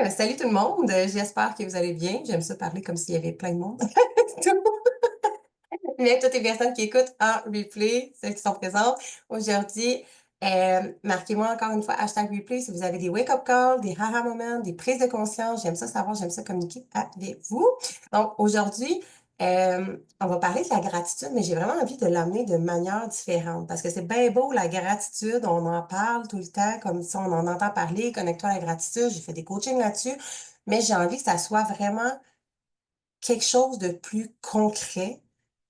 Salut tout le monde, j'espère que vous allez bien. J'aime ça parler comme s'il y avait plein de monde. Mais toutes les personnes qui écoutent en replay, celles qui sont présentes aujourd'hui, marquez-moi encore une fois hashtag replay si vous avez des wake-up calls, des haha moments, des prises de conscience. J'aime ça savoir, j'aime ça communiquer avec vous. Donc aujourd'hui, on va parler de la gratitude, mais j'ai vraiment envie de l'amener de manière différente parce que c'est bien beau la gratitude, on en parle tout le temps comme ça, on en entend parler, connecte-toi à la gratitude, j'ai fait des coachings là-dessus, mais j'ai envie que ça soit vraiment quelque chose de plus concret.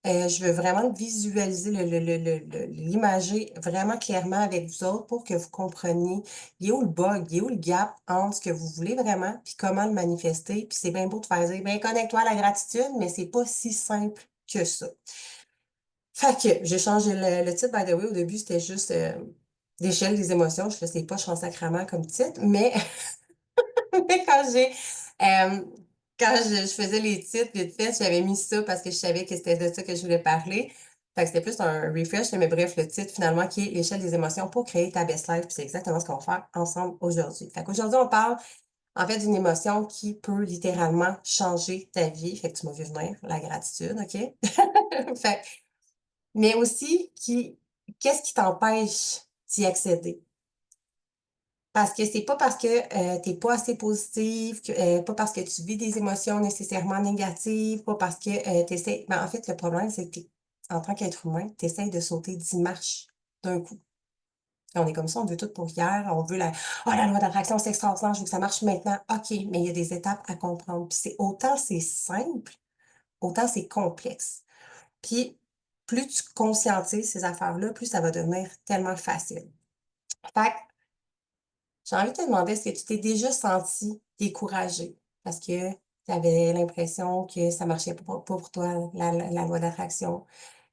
Je veux vraiment visualiser l'imager vraiment clairement avec vous autres pour que vous compreniez il est où le bug, il est où le gap entre ce que vous voulez vraiment puis comment le manifester. Puis c'est bien beau de faire dire, ben connecte-toi à la gratitude, mais c'est pas si simple que ça. Fait que j'ai changé le titre, by the way. Au début, c'était juste l'échelle des émotions. Je ne sais pas, je suis en sacrament comme titre, mais mais euh, quand je faisais les titres vite fait, j'avais mis ça parce que je savais que c'était de ça que je voulais parler. Fait que c'était plus un refresh, mais bref, le titre finalement qui est l'échelle des émotions pour créer ta best life. Puis c'est exactement ce qu'on va faire ensemble aujourd'hui. Fait qu'aujourd'hui, on parle en fait d'une émotion qui peut littéralement changer ta vie. Fait que tu m'as vu venir, la gratitude, OK? Fait, mais aussi qu'est-ce qui t'empêche d'y accéder? Parce que c'est pas parce que t'es pas assez positive, pas parce que tu vis des émotions nécessairement négatives, pas parce que t'essaies. Ben, en fait, le problème, c'est que en tant qu'être humain, tu essaies de sauter 10 marches d'un coup. Et on est comme ça, on veut tout pour hier, on veut oh, la loi d'attraction, c'est extraordinaire, je veux que ça marche maintenant. OK, mais il y a des étapes à comprendre. Puis autant c'est simple, autant c'est complexe. Puis plus tu conscientises ces affaires-là, plus ça va devenir tellement facile. Fait que j'ai envie de te demander, est-ce que tu t'es déjà senti découragé parce que tu avais l'impression que ça marchait pas pour toi, la loi d'attraction,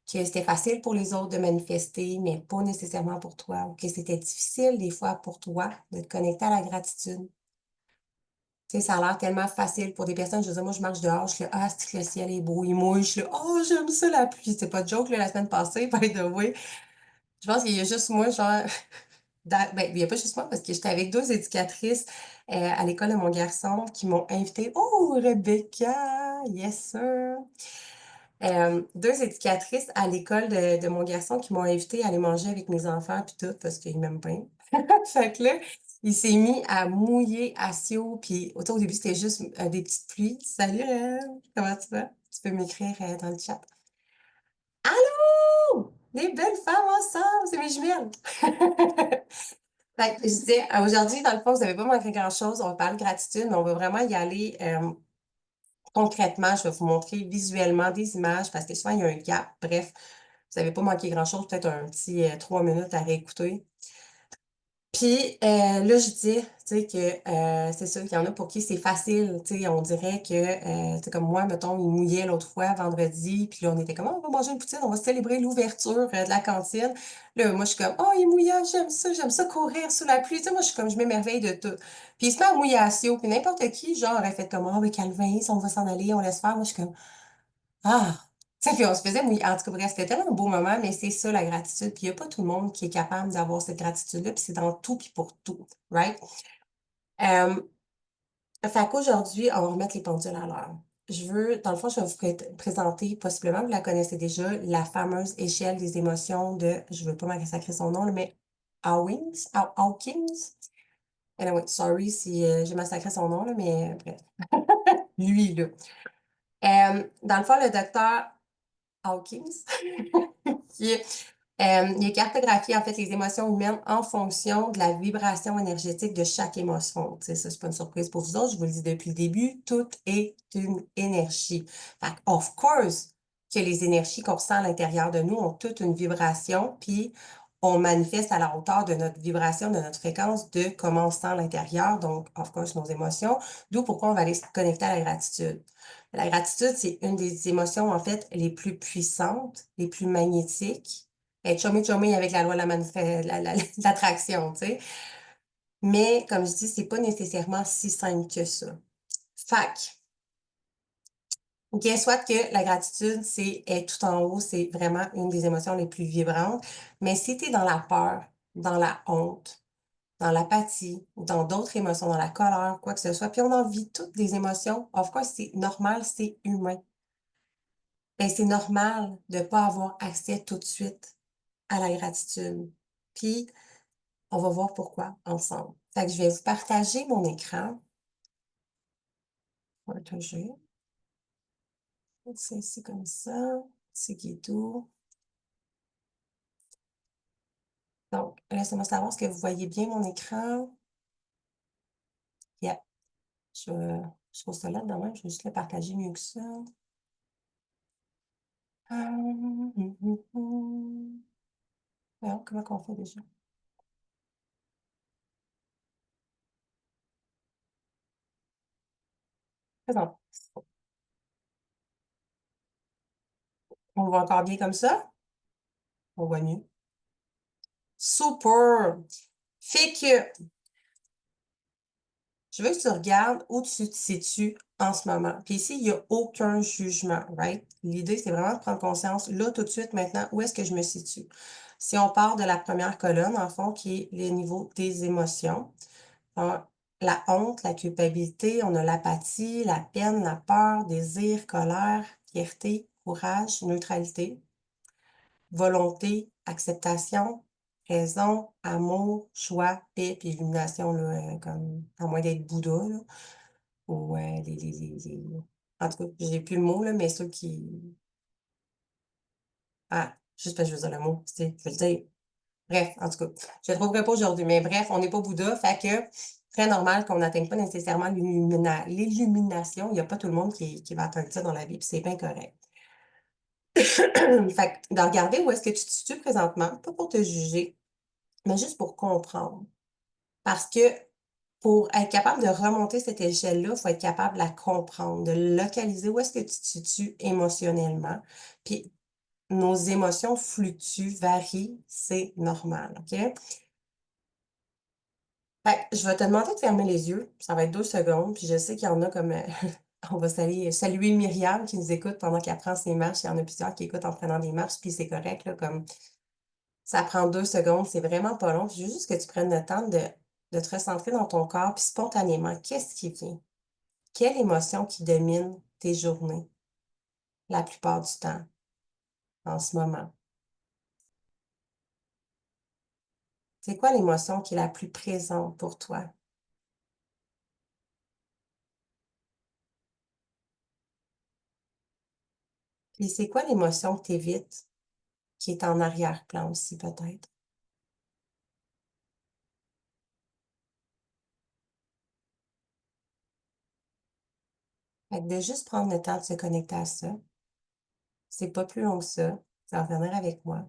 que c'était facile pour les autres de manifester, mais pas nécessairement pour toi, ou que c'était difficile des fois pour toi de te connecter à la gratitude? Tu sais, ça a l'air tellement facile pour des personnes. Je veux dire, moi, je marche dehors, je suis là, ah, c'est que le ciel est beau, il mouille, je suis là, oh, j'aime ça la pluie. C'est pas de joke, là, la semaine passée, by the way. Je pense qu'il y a juste moi, genre, ben, il n'y a pas juste moi, parce que j'étais avec deux éducatrices à l'école de mon garçon qui m'ont invitée. Oh, Rebecca! Yes, sir! Deux éducatrices à l'école de mon garçon qui m'ont invitée à aller manger avec mes enfants, puis tout, parce qu'ils m'aiment bien. Fait que là, il s'est mis à mouiller à Sio, puis au début, c'était juste des petites pluies. Salut, comment tu vas? Tu peux m'écrire dans le chat. Allô! Les belles femmes ensemble, c'est mes jumelles! Fait que je disais, aujourd'hui, dans le fond, vous n'avez pas manqué grand-chose. On va parler de gratitude, mais on va vraiment y aller concrètement. Je vais vous montrer visuellement des images parce que souvent, il y a un gap. Bref, vous n'avez pas manqué grand-chose. Peut-être un petit 3 minutes à réécouter. Puis là, je dis, tu sais, que c'est sûr qu'il y en a pour qui c'est facile. Tu sais, on dirait que, tu sais, comme moi, mettons, il mouillait l'autre fois, vendredi, puis là, on était comme, oh, on va manger une poutine, on va célébrer l'ouverture de la cantine. Là, moi, je suis comme, oh, il est mouillant, j'aime ça courir sous la pluie. Tu sais, moi, je suis comme, je m'émerveille de tout. Puis il se met à mouiller à Sio, puis n'importe qui, genre, aurait fait comme, oh, mais Calvin, si on va s'en aller, on laisse faire. Moi, je suis comme, ah! Tu sais, puis on se faisait mouiller. En tout cas, bref, c'était tellement un beau moment, mais c'est ça la gratitude. Puis il n'y a pas tout le monde qui est capable d'avoir cette gratitude-là, puis c'est dans tout puis pour tout, right? Euh, Fait qu'aujourd'hui, on va remettre les pendules à l'heure. Dans le fond, je vais vous présenter, possiblement, vous la connaissez déjà, la fameuse échelle des émotions de, je veux pas massacrer son nom, là, mais Hawkins? Anyway, sorry si j'ai massacré son nom, là, mais bref. Lui, là. Dans le fond, le docteur Hawkins, qui il a cartographié en fait les émotions humaines en fonction de la vibration énergétique de chaque émotion. Tu sais, ça, c'est pas une surprise pour vous autres, je vous le dis depuis le début, tout est une énergie. Fait que, of course, que les énergies qu'on ressent à l'intérieur de nous ont toute une vibration, puis on manifeste à la hauteur de notre vibration, de notre fréquence, de comment on se sent à l'intérieur, donc, of course, nos émotions, d'où pourquoi on va aller se connecter à la gratitude. La gratitude, c'est une des émotions, en fait, les plus puissantes, les plus magnétiques, être chummy avec la loi de l'attraction, tu sais. Mais, comme je dis, c'est pas nécessairement si simple que ça. Fac. Guess what que la gratitude, c'est être tout en haut, c'est vraiment une des émotions les plus vibrantes. Mais si tu es dans la peur, dans la honte, dans l'apathie, ou dans d'autres émotions, dans la colère, quoi que ce soit. Puis on en vit toutes des émotions. Of course, c'est normal, c'est humain. Et c'est normal de ne pas avoir accès tout de suite à la gratitude. Puis, on va voir pourquoi ensemble. Fait que je vais vous partager mon écran. Partager. C'est ici comme ça. C'est qui est tout. Donc, laissez-moi savoir ce que vous voyez bien mon écran. Yeah. Je, je trouve ça là de même. Je vais juste le partager mieux que ça. Alors, comment on fait déjà? Présent. On voit encore bien comme ça? On voit mieux. Super! Fait que je veux que tu regardes où tu te situes en ce moment. Puis ici, il n'y a aucun jugement, right? L'idée, c'est vraiment de prendre conscience, là, tout de suite, maintenant, où est-ce que je me situe. Si on part de la première colonne, en fond, qui est les niveaux des émotions, la honte, la culpabilité, on a l'apathie, la peine, la peur, désir, colère, fierté, courage, neutralité, volonté, acceptation, raison, amour, choix, paix, puis illumination, là, comme, à moins d'être Bouddha, là, ou en tout cas, j'ai plus le mot, là, mais ceux qui... Ah, juste parce que je veux dire le mot, tu sais, je veux le dire. Bref, en tout cas, je le trouverai pas aujourd'hui, mais bref, on n'est pas Bouddha, fait que très normal qu'on n'atteigne pas nécessairement l'illumination. Il n'y a pas tout le monde qui va atteindre ça dans la vie, puis c'est bien correct. Fait que de regarder où est-ce que tu te situes présentement, pas pour te juger, mais juste pour comprendre. Parce que pour être capable de remonter cette échelle-là, il faut être capable de la comprendre, de localiser où est-ce que tu te situes émotionnellement. Puis nos émotions fluctuent, varient, c'est normal, OK? Fait que je vais te demander de fermer les yeux. Ça va être 2 secondes. Puis je sais qu'il y en a comme, on va saluer Myriam qui nous écoute pendant qu'elle prend ses marches. Il y en a plusieurs qui écoutent en prenant des marches, puis c'est correct, là, comme ça prend 2 secondes, c'est vraiment pas long. Je veux juste que tu prennes le temps de te recentrer dans ton corps, puis spontanément, qu'est-ce qui vient? Quelle émotion qui domine tes journées la plupart du temps en ce moment? C'est quoi l'émotion qui est la plus présente pour toi? Puis c'est quoi l'émotion que tu évites, qui est en arrière-plan aussi peut-être? Fait que de juste prendre le temps de se connecter à ça, c'est pas plus long que ça. Ça va venir avec moi.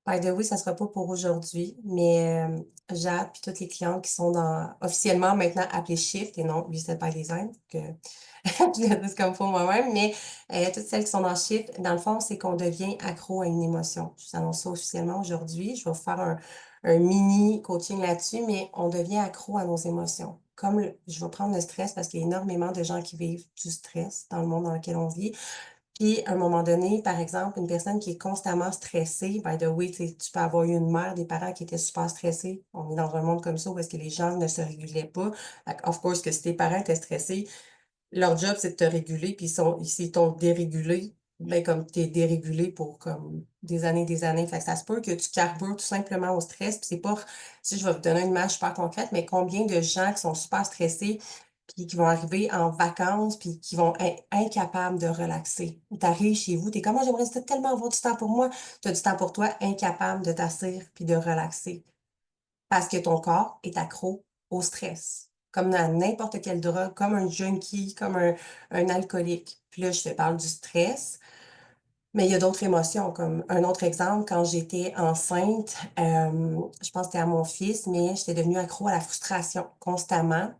By the way, ça sera pas pour aujourd'hui, mais Jade puis toutes les clientes qui sont dans officiellement maintenant appelées Shift et non Reset by Design, que je le dis comme pour moi-même, mais toutes celles qui sont dans Shift, dans le fond, c'est qu'on devient accro à une émotion. Je vous annonce ça officiellement aujourd'hui. Je vais vous faire un mini coaching là-dessus, mais on devient accro à nos émotions. Comme je vais prendre le stress parce qu'il y a énormément de gens qui vivent du stress dans le monde dans lequel on vit. Puis, à un moment donné, par exemple, une personne qui est constamment stressée, by the way, tu peux avoir eu une mère, des parents qui étaient super stressés. On est dans un monde comme ça où est-ce que les gens ne se régulaient pas. Fait que, of course, que si tes parents étaient stressés, leur job, c'est de te réguler, puis s'ils t'ont dérégulé, ben, comme tu es dérégulé pour comme des années. Fait que ça se peut que tu carbures tout simplement au stress, puis c'est pas, si je vais vous donner une image super concrète, mais combien de gens qui sont super stressés, puis qui vont arriver en vacances, puis qui vont être incapables de relaxer. Tu arrives chez vous, tu es comme: «Ah, j'aimerais ça tellement avoir du temps pour moi». Tu as du temps pour toi, incapable de t'asseoir puis de relaxer. Parce que ton corps est accro au stress, comme dans n'importe quelle drogue, comme un junkie, comme un alcoolique. Puis là, je te parle du stress, mais il y a d'autres émotions, comme un autre exemple, quand j'étais enceinte, je pense que c'était à mon fils, mais j'étais devenue accro à la frustration constamment.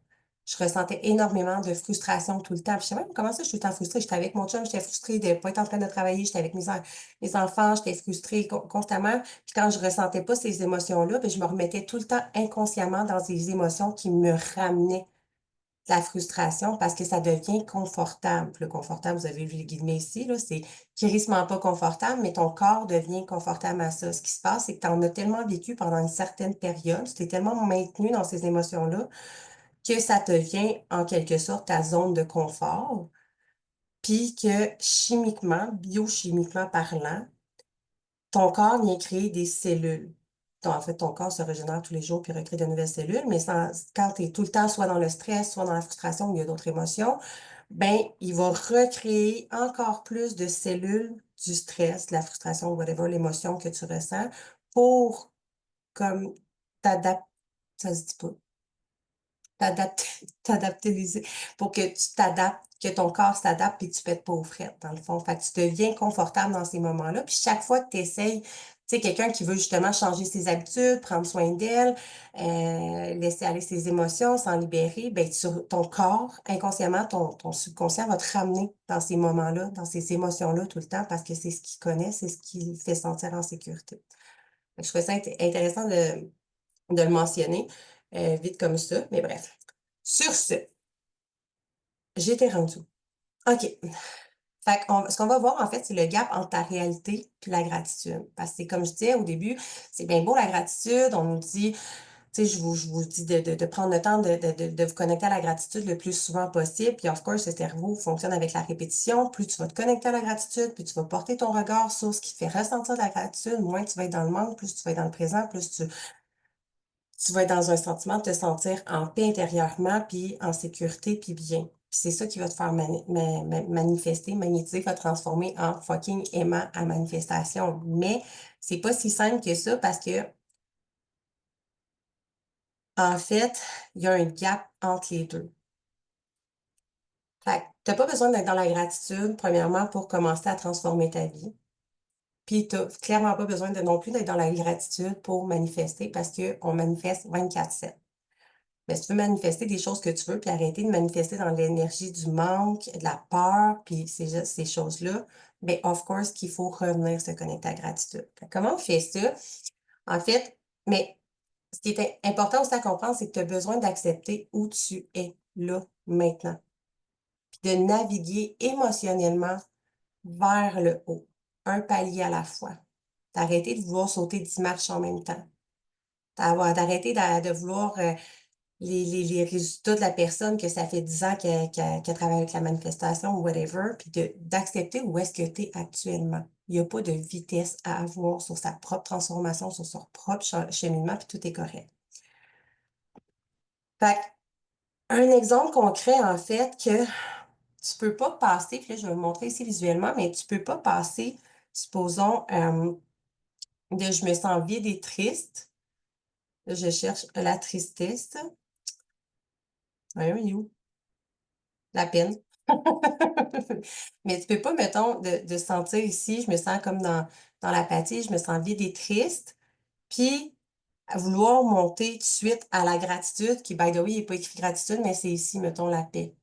Je ressentais énormément de frustration tout le temps. Puis je sais même comment ça, je suis tout le temps frustrée. J'étais avec mon chum, j'étais frustrée de ne pas être en train de travailler, j'étais avec mes enfants, j'étais frustrée constamment. Puis quand je ressentais pas ces émotions-là, ben, je me remettais tout le temps inconsciemment dans des émotions qui me ramenaient la frustration parce que ça devient confortable. Le confortable, vous avez vu les guillemets ici, là, c'est crissement pas confortable, mais ton corps devient confortable à ça. Ce qui se passe, c'est que tu en as tellement vécu pendant une certaine période, tu t'es tellement maintenu dans ces émotions-là que ça devient en quelque sorte ta zone de confort, puis que chimiquement, biochimiquement parlant, ton corps vient créer des cellules. En fait, ton corps se régénère tous les jours puis recrée de nouvelles cellules, mais quand tu es tout le temps soit dans le stress, soit dans la frustration ou il y a d'autres émotions, ben, il va recréer encore plus de cellules du stress, de la frustration, whatever, l'émotion que tu ressens pour comme t'adapter, ça se dit pas, t'adapter, t'adaptaliser, pour que tu t'adaptes, que ton corps s'adapte et que tu pètes pas aux frettes, dans le fond. Fait que tu deviens confortable dans ces moments-là. Puis chaque fois que tu essayes, tu sais, quelqu'un qui veut justement changer ses habitudes, prendre soin d'elle, laisser aller ses émotions, s'en libérer, ben ton corps, inconsciemment, ton subconscient va te ramener dans ces moments-là, dans ces émotions-là tout le temps, parce que c'est ce qu'il connaît, c'est ce qui le fait sentir en sécurité. Fait que je trouvais ça intéressant de le mentionner, vite comme ça, mais bref. Sur ce, j'étais rendue. OK. Fait ce qu'on va voir, en fait, c'est le gap entre ta réalité puis la gratitude. Parce que c'est comme je disais au début, c'est bien beau la gratitude. On nous dit, tu sais, je vous dis de prendre le temps de vous connecter à la gratitude le plus souvent possible. Puis, of course, le cerveau fonctionne avec la répétition. Plus tu vas te connecter à la gratitude, plus tu vas porter ton regard sur ce qui te fait ressentir de la gratitude, moins tu vas être dans le monde, plus tu vas être dans le présent, plus tu vas être dans un sentiment de te sentir en paix intérieurement, puis en sécurité, puis bien. Puis c'est ça qui va te faire manifester, magnétiser, va te transformer en fucking aimant à manifestation. Mais c'est pas si simple que ça parce que, en fait, il y a un gap entre les deux. Fait que t'as pas besoin d'être dans la gratitude, premièrement, pour commencer à transformer ta vie. Puis t'as clairement pas besoin non plus d'être dans la gratitude pour manifester parce qu'on manifeste 24/7. Mais si tu veux manifester des choses que tu veux, puis arrêter de manifester dans l'énergie du manque, de la peur, puis ces choses-là, bien, of course, qu'il faut revenir se connecter à la gratitude. Comment on fait ça? En fait, mais ce qui est important aussi à comprendre, c'est que tu as besoin d'accepter où tu es là, maintenant, puis de naviguer émotionnellement vers le haut, un palier à la fois. D'arrêter de vouloir sauter 10 marches en même temps. D'arrêter de vouloir les résultats de la personne que ça fait 10 ans qu'elle travaille avec la manifestation ou whatever, puis d'accepter où est-ce que tu es actuellement. Il y a pas de vitesse à avoir sur sa propre transformation, sur son propre cheminement, puis tout est correct. Fait un exemple concret, en fait, que tu peux pas passer, puis là, je vais vous montrer ici visuellement, mais tu peux pas passer, supposons, de je me sens vide et triste. Là, je cherche la tristesse. Voyons, il est où? La peine. Mais tu peux pas, mettons, de sentir ici, je me sens comme dans l'apathie, je me sens vide et triste, puis à vouloir monter tout de suite à la gratitude, qui, by the way, il n'est pas écrit gratitude, mais c'est ici, mettons, la paix.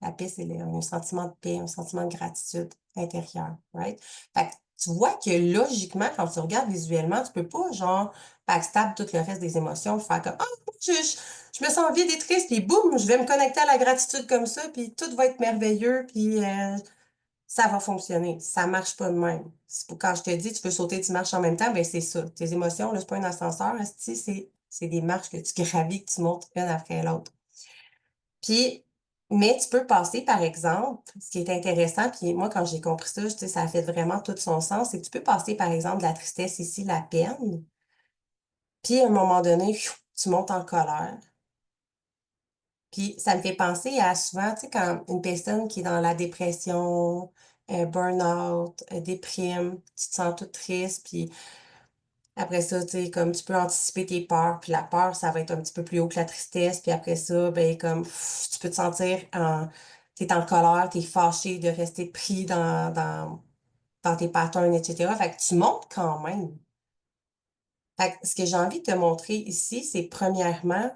La paix, c'est un sentiment de paix, un sentiment de gratitude intérieure, right? Fait que tu vois que logiquement, quand tu regardes visuellement, tu peux pas, genre, backstab tout le reste des émotions, faire comme, ah, je me sens vide et triste, puis boum, je vais me connecter à la gratitude comme ça, puis tout va être merveilleux, puis ça va fonctionner. Ça marche pas de même. Quand je te dis, tu peux sauter 10 marches en même temps, ben c'est ça. Tes émotions, là, c'est pas un ascenseur, esti, c'est des marches que tu gravis, que tu montes une après l'autre. Puis, mais tu peux passer, par exemple, ce qui est intéressant, puis moi, quand j'ai compris ça, ça a fait vraiment tout son sens, c'est que tu peux passer, par exemple, de la tristesse ici, la peine, puis à un moment donné, tu montes en colère. Puis ça me fait penser à souvent, tu sais, quand une personne qui est dans la dépression, burn-out, déprime, tu te sens toute triste, puis après ça, tu sais, comme tu peux anticiper tes peurs, puis la peur, ça va être un petit peu plus haut que la tristesse, puis après ça, ben comme tu peux te sentir t'es en colère, t'es fâché de rester pris dans tes patterns, etc. Fait que tu montes quand même. Fait que ce que j'ai envie de te montrer ici, c'est premièrement,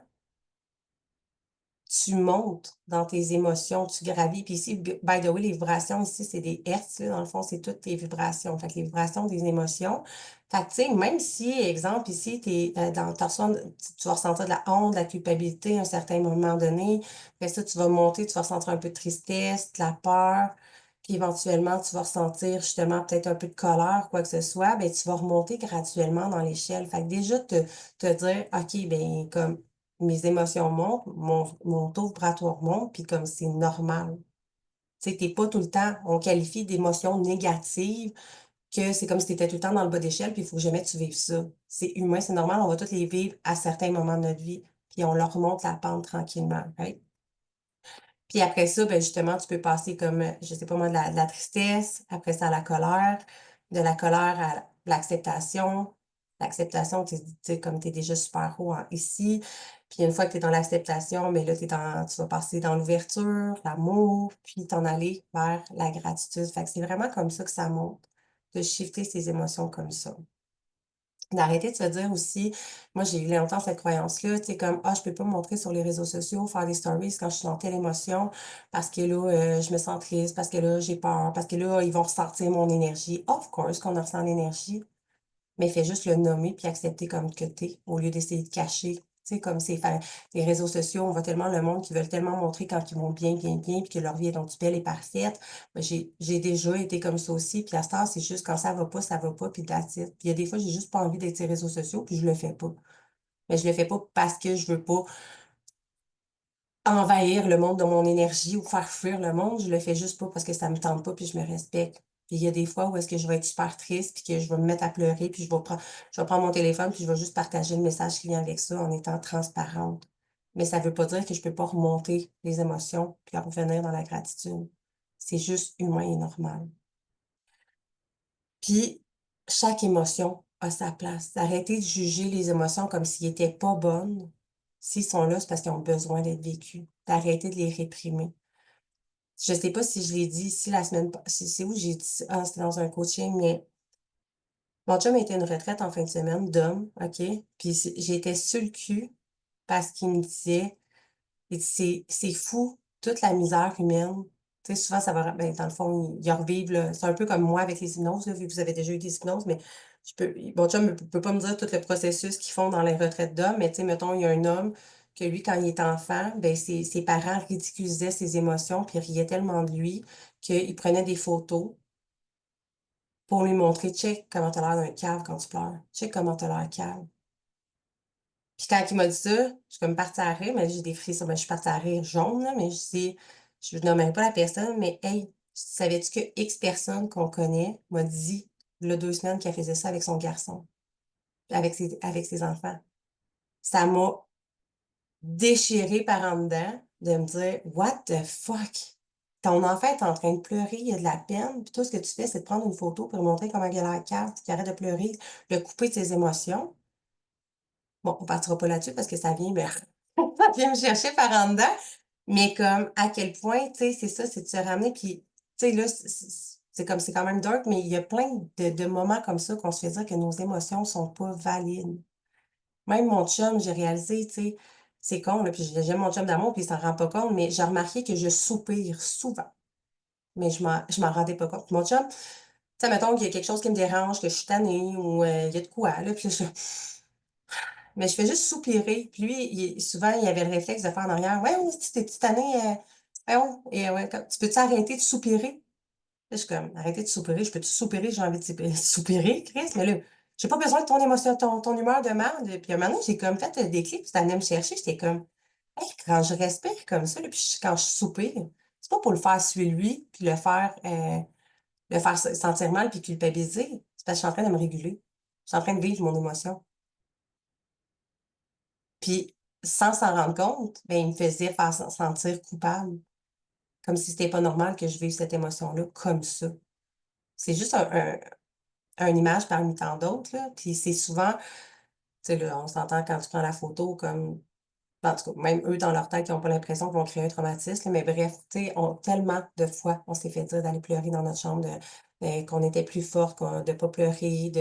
tu montes dans tes émotions, tu gravis. Puis ici, by the way, les vibrations ici, c'est des hertz, là, dans le fond, c'est toutes tes vibrations. Fait que les vibrations des émotions. Fait que, tu sais, même si, exemple, ici, tu vas ressentir de la honte, de la culpabilité à un certain moment donné. Après ça, tu vas monter, tu vas ressentir un peu de tristesse, de la peur. Puis éventuellement, tu vas ressentir justement peut-être un peu de colère, quoi que ce soit. Ben, tu vas remonter graduellement dans l'échelle. Fait que déjà, te dire, OK, ben, comme mes émotions montent, mon taux vibratoire monte, puis comme c'est normal. Tu sais, t'es pas tout le temps, on qualifie d'émotions négatives, que c'est comme si tu étais tout le temps dans le bas d'échelle, puis il faut jamais que tu vives ça. C'est humain, c'est normal, on va tous les vivre à certains moments de notre vie, puis on leur remonte la pente tranquillement, right? Puis après ça, ben justement, tu peux passer comme, je sais pas moi, de la tristesse, après ça à la colère, de la colère à l'acceptation. L'acceptation, tu sais, comme tu es déjà super haut ici. Puis une fois que tu es dans l'acceptation, mais là, tu vas passer dans l'ouverture, l'amour, puis t'en aller vers la gratitude. Fait que c'est vraiment comme ça que ça monte, de shifter ses émotions comme ça. D'arrêter de se dire aussi, moi j'ai eu longtemps cette croyance-là, tu sais, comme, ah, je peux pas me montrer sur les réseaux sociaux, faire des stories quand je suis dans telle émotion, parce que là, je me sens triste, parce que là, j'ai peur, parce que là, ils vont ressentir mon énergie. Of course qu'on ressent l'énergie, mais fais juste le nommer puis accepter comme que t'es, au lieu d'essayer de cacher. Tu sais, comme les réseaux sociaux, on voit tellement le monde qui veulent tellement montrer quand ils vont bien, bien, bien, puis que leur vie est donc belle et parfaite. Ben, j'ai déjà été comme ça aussi, puis à ce temps, c'est juste quand ça va pas, puis that's it. Puis il y a des fois, j'ai juste pas envie d'être sur les réseaux sociaux, puis je le fais pas. Mais je le fais pas parce que je veux pas envahir le monde de mon énergie ou faire fuir le monde, je le fais juste pas parce que ça me tente pas puis je me respecte. Puis il y a des fois où est-ce que je vais être super triste puis que je vais me mettre à pleurer puis je vais prendre mon téléphone puis je vais juste partager le message qui vient avec ça en étant transparente. Mais ça veut pas dire que je peux pas remonter les émotions puis revenir dans la gratitude. C'est juste humain et normal. Puis chaque émotion a sa place. Arrêtez de juger les émotions comme s'ils étaient pas bonnes. S'ils sont là, c'est parce qu'ils ont besoin d'être vécus. D'arrêter de les réprimer. Je sais pas si je l'ai dit ici la semaine c'est où j'ai dit ça? Ah, c'était dans un coaching, mais mon chum était une retraite en fin de semaine d'homme, OK? Puis j'étais sur le cul parce qu'il me disait, il dit: C'est fou, toute la misère humaine. Tu sais, souvent, ça va, ben, dans le fond, ils revivent, là. C'est un peu comme moi avec les hypnoses, là, vu que vous avez déjà eu des hypnoses, mais mon chum ne peut pas me dire tout le processus qu'ils font dans les retraites d'hommes, mais tu sais, mettons, il y a un homme que lui, quand il est enfant, ben, ses parents ridiculisaient ses émotions, puis riaient tellement de lui qu'il prenait des photos pour lui montrer, check comment t'as l'air d'un cave quand tu pleures. Check comment t'as l'air cave. Puis quand il m'a dit ça, je suis comme partie à rire, mais j'ai des frissons. Ben, je suis partie à rire jaune, là, mais je ne nommerai pas la personne, mais hey, savais-tu que X personne qu'on connaît m'a dit, il y a 2 semaines, qu'elle faisait ça avec son garçon, avec ses enfants. Ça m'a déchiré par en dedans de me dire, what the fuck? Ton enfant est en train de pleurer, il y a de la peine, puis tout ce que tu fais, c'est de prendre une photo pour lui montrer comment il a la carte, qu'il arrête de pleurer, le couper de ses émotions. Bon, on partira pas là-dessus parce que ça vient, ben, ça vient me chercher par en dedans. Mais comme, à quel point, tu sais, c'est ça, c'est de se ramener. Puis, tu sais, là, c'est comme, c'est quand même dark, mais il y a plein de moments comme ça qu'on se fait dire que nos émotions sont pas valides. Même mon chum, j'ai réalisé, tu sais, c'est con, là, puis j'aime mon chum d'amour, puis il s'en rend pas compte, mais j'ai remarqué que je soupire souvent. Mais je m'en rendais pas compte. Mon chum, tu sais, mettons qu'il y a quelque chose qui me dérange, que je suis tannée ou il y a de quoi, là, puis mais je fais juste soupirer. Puis lui, souvent, il avait le réflexe de faire en arrière. Ouais, oui, tu t'es tanné. Ouais, ouais, et ouais, tu peux-tu arrêter de soupirer? Là, je suis comme, arrêter de soupirer. Je peux-tu soupirer? J'ai envie de soupirer, Chris. Mais là, j'ai pas besoin de ton émotion, ton humeur de merde. Puis un moment donné, j'ai comme fait des clips. Puis t'en allais me chercher. J'étais comme, hey, quand je respire comme ça, là, puis quand je soupire, c'est pas pour le faire suer lui, puis le faire sentir mal, puis culpabiliser. C'est parce que je suis en train de me réguler. Je suis en train de vivre mon émotion. Puis, sans s'en rendre compte, ben, il me faisait faire sentir coupable, comme si c'était pas normal que je vive cette émotion-là comme ça. C'est juste un image parmi tant d'autres, là. Puis c'est souvent, tu sais, là, on s'entend quand tu prends la photo comme, en tout cas, même eux, dans leur tête, ils ont pas l'impression qu'ils vont créer un traumatisme, mais bref, tu sais, tellement de fois, on s'est fait dire d'aller pleurer dans notre chambre, qu'on était plus fort, de pas pleurer,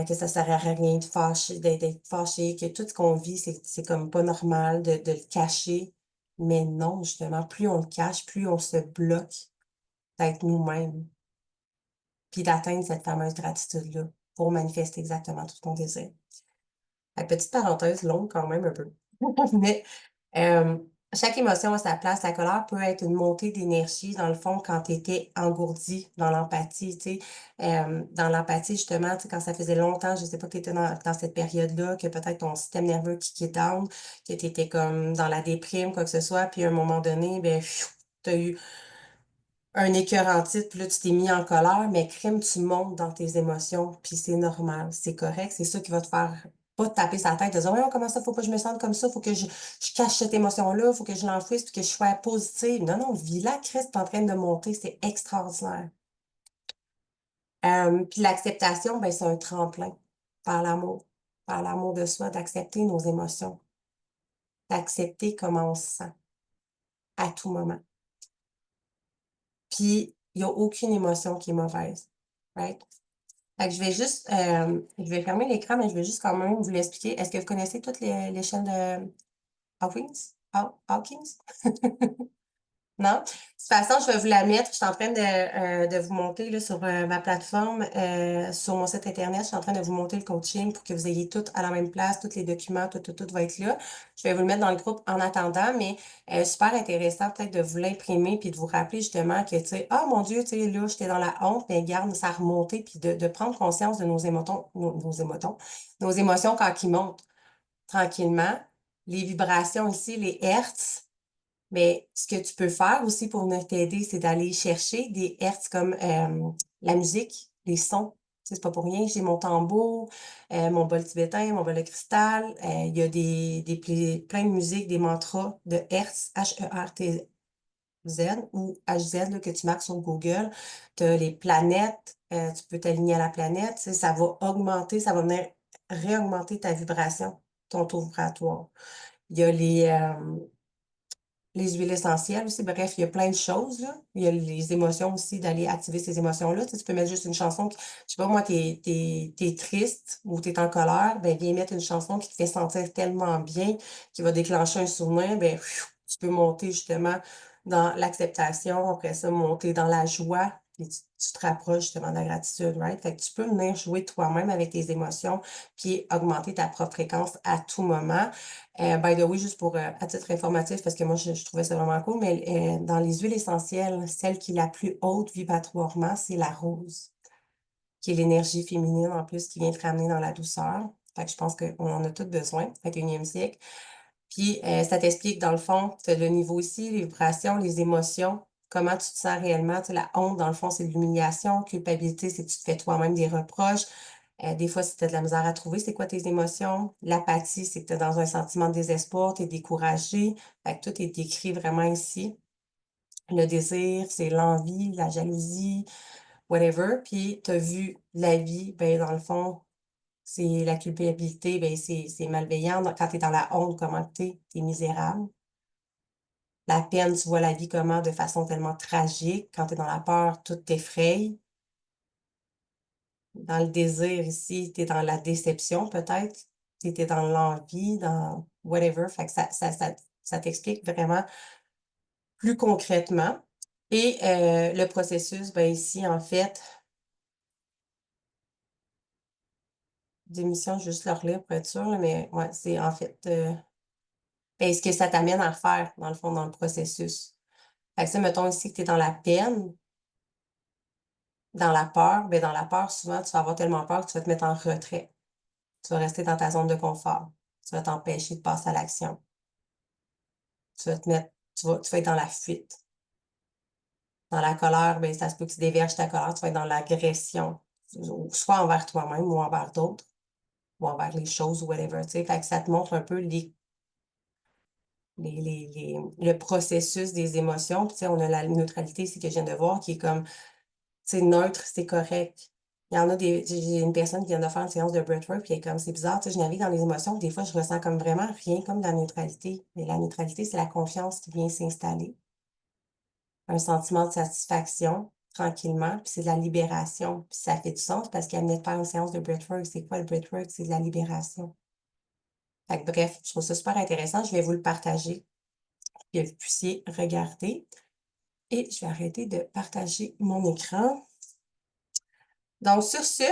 que ça sert à rien de fâcher, d'être fâché, que tout ce qu'on vit, c'est comme pas normal de le cacher. Mais non, justement, plus on le cache, plus on se bloque d'être nous-mêmes, puis d'atteindre cette fameuse gratitude-là pour manifester exactement tout ce qu'on désire. Petite parenthèse longue quand même un peu. Mais chaque émotion a sa place. La colère peut être une montée d'énergie, dans le fond, quand tu étais engourdi dans l'empathie, tu sais. Dans l'empathie, justement, tu sais, quand ça faisait longtemps, je sais pas, que tu étais dans cette période-là, que peut-être ton système nerveux qui est down, que tu étais comme dans la déprime, quoi que ce soit, puis à un moment donné, ben, tu as eu un écœur en titre, puis là, tu t'es mis en colère, mais crime, tu montes dans tes émotions, puis c'est normal, c'est correct, c'est ça qui va te faire pas te taper sa tête, de dire, ouais, comment ça, faut pas que je me sente comme ça, faut que je cache cette émotion-là, faut que je l'enfouisse, puis que je sois positive. Non, non, vis-la, Christ, t'es en train de monter, c'est extraordinaire. Puis l'acceptation, ben, c'est un tremplin par l'amour de soi, d'accepter nos émotions, d'accepter comment on se sent à tout moment. Puis, il n'y a aucune émotion qui est mauvaise, right? Fait que je vais fermer l'écran, mais je vais juste quand même vous l'expliquer. Est-ce que vous connaissez toute l'échelle de Hawkins? Hawkins? Non? De toute façon, je vais vous la mettre. Je suis en train de vous monter là, sur ma plateforme, sur mon site Internet. Je suis en train de vous monter le coaching pour que vous ayez tout à la même place, tous les documents, tout va être là. Je vais vous le mettre dans le groupe en attendant, mais super intéressant peut-être de vous l'imprimer puis de vous rappeler justement que, tu sais, ah mon Dieu, tu sais, là, j'étais dans la honte, mais garde, ça a remonté, puis de prendre conscience de nos émotions, nos émotions quand ils montent tranquillement. Les vibrations ici, les hertz. Mais ce que tu peux faire aussi pour venir t'aider, c'est d'aller chercher des hertz comme la musique, les sons. Tu sais, c'est pas pour rien, j'ai mon tambour, mon bol tibétain, mon bol de cristal. Il y a plein de musiques, des mantras de hertz, H-E-R-T-Z ou H-Z là, que tu marques sur Google. Tu as les planètes, tu peux t'aligner à la planète. Tu sais, ça va augmenter, ça va venir réaugmenter ta vibration, ton taux vibratoire. Il y a les huiles essentielles aussi. Bref, il y a plein de choses, là. Il y a les émotions aussi, d'aller activer ces émotions-là. Tu sais, tu peux mettre juste une chanson qui, je sais pas, moi, t'es triste ou t'es en colère, ben, viens mettre une chanson qui te fait sentir tellement bien, qui va déclencher un souvenir, ben, tu peux monter justement dans l'acceptation, après ça, monter dans la joie, puis tu te rapproches justement de la gratitude, right? Fait que tu peux venir jouer toi-même avec tes émotions, puis augmenter ta propre fréquence à tout moment. By the way, juste pour à titre informatif, parce que moi, je trouvais ça vraiment cool, mais dans les huiles essentielles, celle qui est la plus haute vibratoirement, c'est la rose, qui est l'énergie féminine en plus, qui vient te ramener dans la douceur. Fait que je pense qu'on en a tous besoin, 21e siècle. Puis, ça t'explique, dans le fond, tu as le niveau ici, les vibrations, les émotions, comment tu te sens réellement. Tu sais, la honte, dans le fond, c'est de l'humiliation. Culpabilité, c'est que tu te fais toi-même des reproches. Des fois, si tu as de la misère à trouver, c'est quoi tes émotions? L'apathie, c'est que tu es dans un sentiment de désespoir, tu es découragé. Fait que tout est décrit vraiment ici. Le désir, c'est l'envie, la jalousie, whatever. Puis, tu as vu la vie, ben, dans le fond, c'est la culpabilité, ben, c'est malveillant. Quand tu es dans la honte, comment tu es misérable. La peine, tu vois la vie comment de façon tellement tragique. Quand tu es dans la peur, tout t'effraie. Dans le désir ici, tu es dans la déception peut-être. Tu étais dans l'envie, dans whatever. Fait que ça t'explique vraiment plus concrètement. Et le processus, ben ici, en fait, d'émission, juste leur lire pour être sûr, là, mais ouais, c'est en fait ben, ce que ça t'amène à faire, dans le fond, dans le processus. Fait que ça, mettons ici que tu es dans la peine, dans la peur, ben dans la peur, souvent, tu vas avoir tellement peur que tu vas te mettre en retrait. Tu vas rester dans ta zone de confort. Tu vas t'empêcher de passer à l'action. Tu vas te mettre, tu vas être dans la fuite. Dans la colère, ben, ça se peut que tu déverges ta colère, tu vas être dans l'agression, soit envers toi-même ou envers d'autres, ou envers les choses ou whatever, tu sais. Fait que ça te montre un peu le processus des émotions. Puis, tu sais, on a la neutralité ici que je viens de voir qui est comme, c'est neutre, c'est correct. Il y en a j'ai une personne qui vient de faire une séance de breathwork, puis elle est comme, c'est bizarre, tu sais, je navigue dans les émotions, des fois, je ressens comme vraiment rien, comme de la neutralité. Mais la neutralité, c'est la confiance qui vient s'installer. Un sentiment de satisfaction, tranquillement, puis c'est de la libération. Puis ça fait du sens parce qu'elle venait de faire une séance de breathwork. C'est quoi le breathwork? C'est de la libération. Fait que bref, je trouve ça super intéressant. Je vais vous le partager. que vous puissiez regarder. Et je vais arrêter de partager mon écran. Donc, sur ce,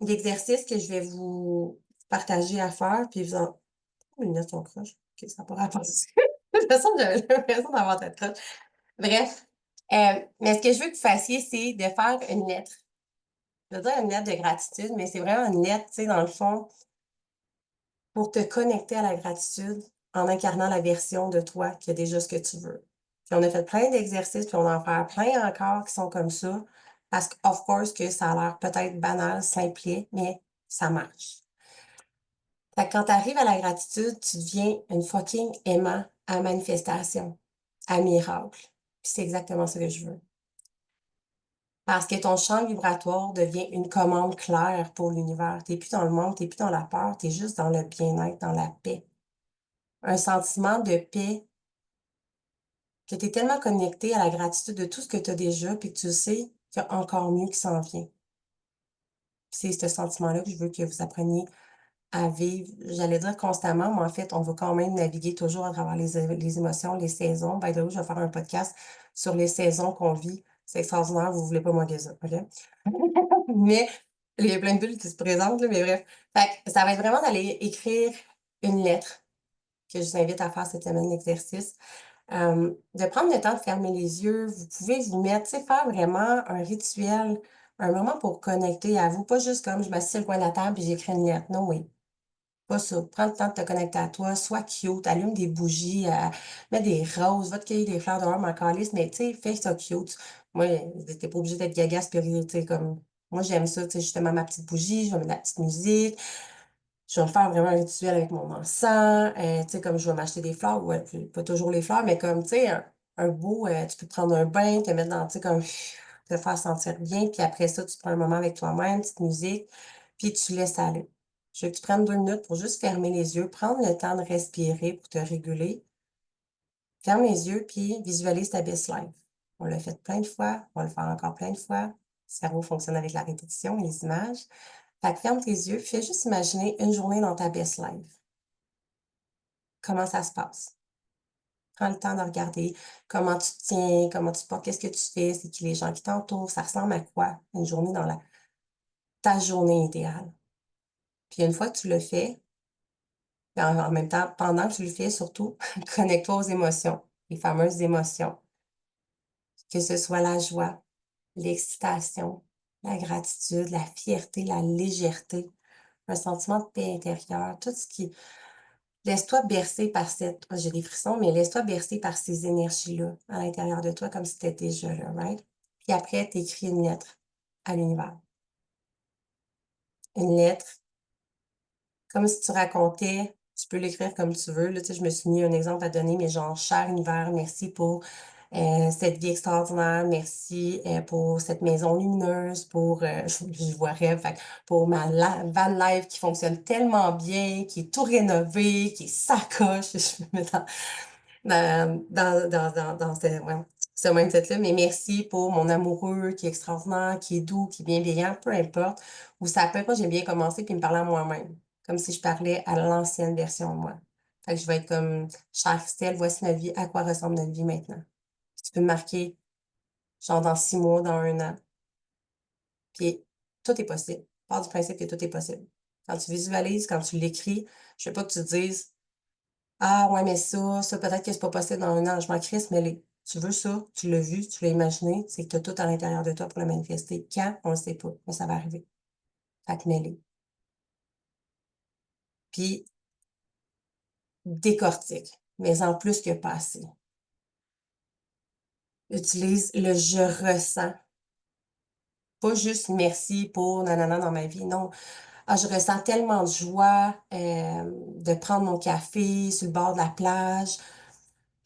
l'exercice que je vais vous partager à faire, puis vous en... Oh, mes lunettes sont croches. OK, ça n'a pas rapport. De toute façon, j'avais l'impression d'avoir tête croche. Bref, mais ce que je veux que vous fassiez, c'est de faire une lettre. Je veux dire une lettre de gratitude, mais c'est vraiment une lettre, tu sais, dans le fond, pour te connecter à la gratitude en incarnant la version de toi qui a déjà ce que tu veux. Puis on a fait plein d'exercices, puis on en fait plein encore qui sont comme ça, parce que, of course, que ça a l'air peut-être banal, simplet, mais ça marche. Fait que quand tu arrives à la gratitude, tu deviens une fucking aimant à manifestation, à miracle. Puis c'est exactement ce que je veux. Parce que ton champ vibratoire devient une commande claire pour l'univers. Tu n'es plus dans le monde, tu n'es plus dans la peur, tu es juste dans le bien-être, dans la paix. Un sentiment de paix, que tu es tellement connecté à la gratitude de tout ce que tu as déjà, puis que tu sais qu'il y a encore mieux qui s'en vient. C'est ce sentiment-là que je veux que vous appreniez à vivre, j'allais dire constamment, mais en fait, on va quand même naviguer toujours à travers les émotions, les saisons. By the way, je vais faire un podcast sur les saisons qu'on vit. C'est extraordinaire, vous voulez pas manquer ça, OK? Mais il y a plein de bulles qui se présentent, là, mais bref. Fait que ça va être vraiment d'aller écrire une lettre que je vous invite à faire cette semaine d'exercice. De prendre le temps de fermer les yeux. Vous pouvez vous mettre, tu sais, faire vraiment un rituel, un moment pour connecter à vous. Pas juste comme je m'assieds sur le coin de la table et j'écris une lettre. Non, oui. Pas ça. Prends le temps de te connecter à toi. Sois cute. Allume des bougies. Mets des roses. Va te cueillir des fleurs dehors, ma calisse. Mais tu sais, fais ça cute. Moi, t'es pas obligé d'être gaga spirituel, tu sais, comme... Moi, j'aime ça, tu sais, justement, ma petite bougie. Je vais mettre de la petite musique. Je vais me faire vraiment un rituel avec mon encens. Tu sais, comme je vais m'acheter des fleurs. Ouais, pas toujours les fleurs, mais comme, tu sais, un beau... tu peux prendre un bain, te mettre dans, tu sais, comme... te faire sentir bien. Puis après ça, tu prends un moment avec toi-même, petite musique. Puis tu laisses aller. Je veux que tu prennes 2 minutes pour juste fermer les yeux, prendre le temps de respirer pour te réguler. Ferme les yeux, puis visualise ta best life. On l'a fait plein de fois, on va le faire encore plein de fois. Le cerveau fonctionne avec la répétition, les images. Fait que ferme tes yeux, fais juste imaginer une journée dans ta best life. Comment ça se passe? Prends le temps de regarder comment tu te tiens, comment tu te portes, qu'est-ce que tu fais, c'est qui les gens qui t'entourent, ça ressemble à quoi une journée dans ta journée idéale. Puis une fois que tu le fais, en même temps, pendant que tu le fais, surtout, connecte-toi aux émotions, les fameuses émotions. Que ce soit la joie, l'excitation, la gratitude, la fierté, la légèreté, un sentiment de paix intérieure, tout ce qui... Laisse-toi bercer par cette... J'ai des frissons, mais laisse-toi bercer par ces énergies-là à l'intérieur de toi, comme si tu étais déjà là, right? Puis après, tu écris une lettre à l'univers. Une lettre comme si tu racontais, tu peux l'écrire comme tu veux. Là, tu sais, je me suis mis un exemple à donner, mais genre, cher univers, merci pour cette vie extraordinaire, merci pour cette maison lumineuse, pour, je vois rêve, fait, pour ma van life qui fonctionne tellement bien, qui est tout rénové, qui est sacoche, je me mets dans ce, ouais, ce mindset-là. Mais merci pour mon amoureux qui est extraordinaire, qui est doux, qui est bienveillant, peu importe. Ou ça peut pas, j'aime bien commencer puis me parler à moi-même. Comme si je parlais à l'ancienne version de moi. Fait que je vais être comme, chère Christelle, voici notre vie, à quoi ressemble notre vie maintenant. Puis tu peux me marquer, genre dans 6 mois, dans un an. Puis tout est possible. Pars du principe que tout est possible. Quand tu visualises, quand tu l'écris, je veux pas que tu te dises, ah ouais, mais ça, peut-être que c'est pas possible dans un an. Je m'en crisse, mais tu veux ça, tu l'as vu, tu l'as imaginé, c'est que tu as tout à l'intérieur de toi pour le manifester. Quand? On ne sait pas, mais ça va arriver. Fait que mets-les. Puis décortique, mais en plus que pas assez. Utilise le je ressens. Pas juste merci pour nanana dans ma vie. Non. Ah, je ressens tellement de joie de prendre mon café sur le bord de la plage.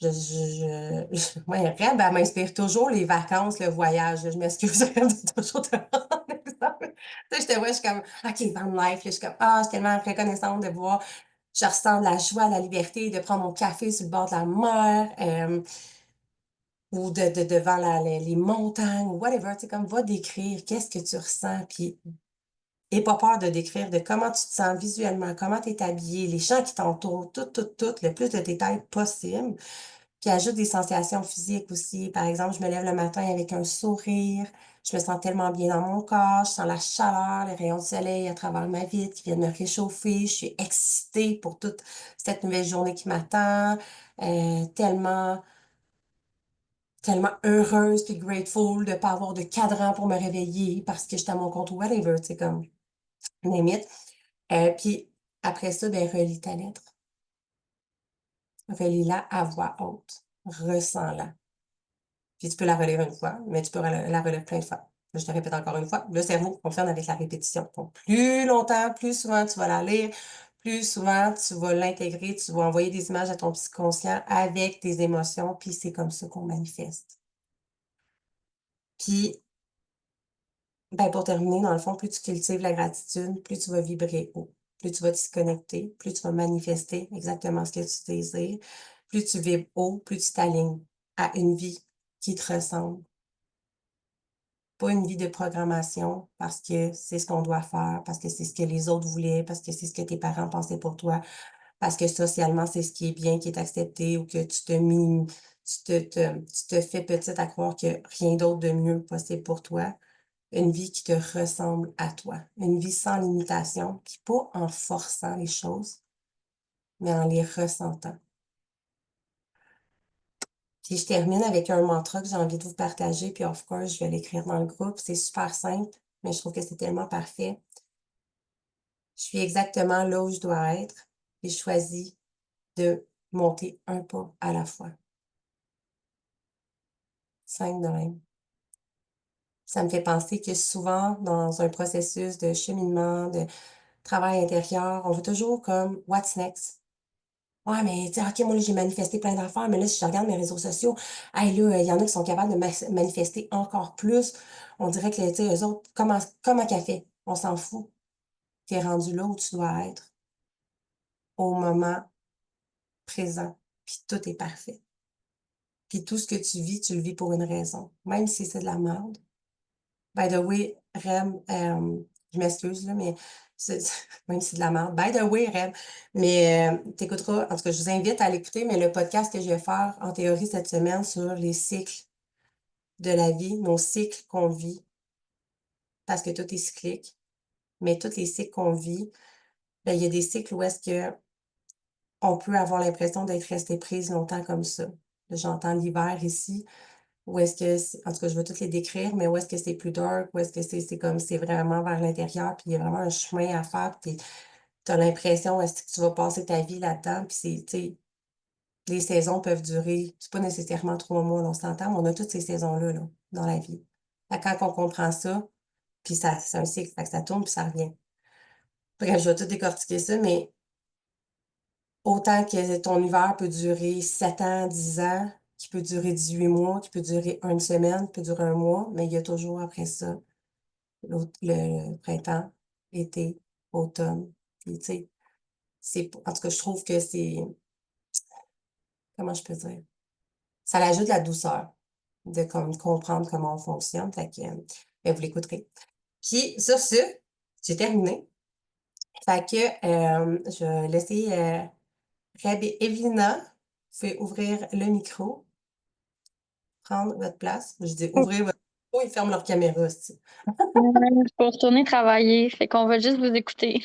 Ouais, Reb, elle m'inspire toujours les vacances, le voyage. Je m'excuse de toujours te rendre un exemple. Tu sais, je te vois, je suis comme, OK, van life. Là, je suis comme, ah, je suis tellement reconnaissante de voir. Je ressens de la joie, de la liberté de prendre mon café sur le bord de la mer ou devant les montagnes ou whatever. Tu sais, comme, va décrire qu'est-ce que tu ressens. Puis Et pas peur de décrire de comment tu te sens visuellement, comment tu es habillé, les gens qui t'entourent, tout, le plus de détails possible. Puis ajoute des sensations physiques aussi. Par exemple, je me lève le matin avec un sourire, je me sens tellement bien dans mon corps, je sens la chaleur, les rayons de soleil à travers ma vitre qui viennent me réchauffer, je suis excitée pour toute cette nouvelle journée qui m'attend, tellement tellement heureuse puis grateful de pas avoir de cadran pour me réveiller parce que j'étais à mon compte ou whatever, tu sais, comme, name it. Puis après ça, ben, relis ta lettre. Relis-la à voix haute. Ressens-la. Puis tu peux la relire une fois, mais tu peux la relire plein de fois. Je te répète encore une fois, le cerveau fonctionne avec la répétition. Donc, plus longtemps, plus souvent tu vas la lire, plus souvent tu vas l'intégrer, tu vas envoyer des images à ton subconscient avec tes émotions, puis c'est comme ça qu'on manifeste. Puis, ben pour terminer, dans le fond, plus tu cultives la gratitude, plus tu vas vibrer haut, plus tu vas t'y connecter, plus tu vas manifester exactement ce que tu désires, plus tu vibres haut, plus tu t'alignes à une vie qui te ressemble. Pas une vie de programmation parce que c'est ce qu'on doit faire, parce que c'est ce que les autres voulaient, parce que c'est ce que tes parents pensaient pour toi, parce que socialement, c'est ce qui est bien, qui est accepté ou que tu te fais petite à croire que rien d'autre de mieux possible pour toi. Une vie qui te ressemble à toi. Une vie sans limitation, puis pas en forçant les choses, mais en les ressentant. Puis je termine avec un mantra que j'ai envie de vous partager, puis of course, je vais l'écrire dans le groupe. C'est super simple, mais je trouve que c'est tellement parfait. Je suis exactement là où je dois être et je choisis de monter un pas à la fois. Simple de même. Ça me fait penser que souvent, dans un processus de cheminement, de travail intérieur, on veut toujours comme what's next? Ouais, mais tu sais, OK, moi, là, j'ai manifesté plein d'affaires, mais là, si je regarde mes réseaux sociaux, hey, là, il y en a qui sont capables de manifester encore plus. On dirait que, tu sais, eux autres, comment qu'elle fait? On s'en fout. Tu es rendu là où tu dois être, au moment présent, puis tout est parfait. Puis tout ce que tu le vis pour une raison, même si c'est de la merde. By the way, Rem, je m'excuse, là, mais même si c'est de la merde. By the way, Rem, mais t'écouteras, en tout cas, je vous invite à l'écouter, mais le podcast que je vais faire en théorie cette semaine sur les cycles de la vie, nos cycles qu'on vit, parce que tout est cyclique, mais tous les cycles qu'on vit, ben, il y a des cycles où est-ce que on peut avoir l'impression d'être resté prise longtemps comme ça. Là, j'entends l'hiver ici, où est-ce que en tout cas, je vais toutes les décrire, mais où est-ce que c'est plus dark, où est-ce que c'est comme c'est vraiment vers l'intérieur, puis il y a vraiment un chemin à faire, puis tu as l'impression est-ce que tu vas passer ta vie là-dedans, puis c'est, tu sais, les saisons peuvent durer, c'est pas nécessairement 3 mois, on s'entend, mais on a toutes ces saisons-là, là, dans la vie. Fait que quand on comprend ça, puis ça, c'est un cycle, fait que ça tourne, puis ça revient. Bref, je vais tout décortiquer ça, mais autant que ton hiver peut durer 7 ans, 10 ans, qui peut durer 18 mois, qui peut durer une semaine, qui peut durer un mois, mais il y a toujours après ça le printemps, l'été, automne. Puis, tu sais, en tout cas, je trouve que c'est, comment je peux dire? Ça ajoute de la douceur de comme, comprendre comment on fonctionne. Fait que, ben, vous l'écouterez. Puis, sur ce, j'ai terminé. Fait que, je vais laisser Reb et Evelina, vous pouvez ouvrir le micro, prendre votre place. Je dis ouvrir votre micro, ils ferment leur caméra aussi. Je peux retourner travailler, fait qu'on va juste vous écouter.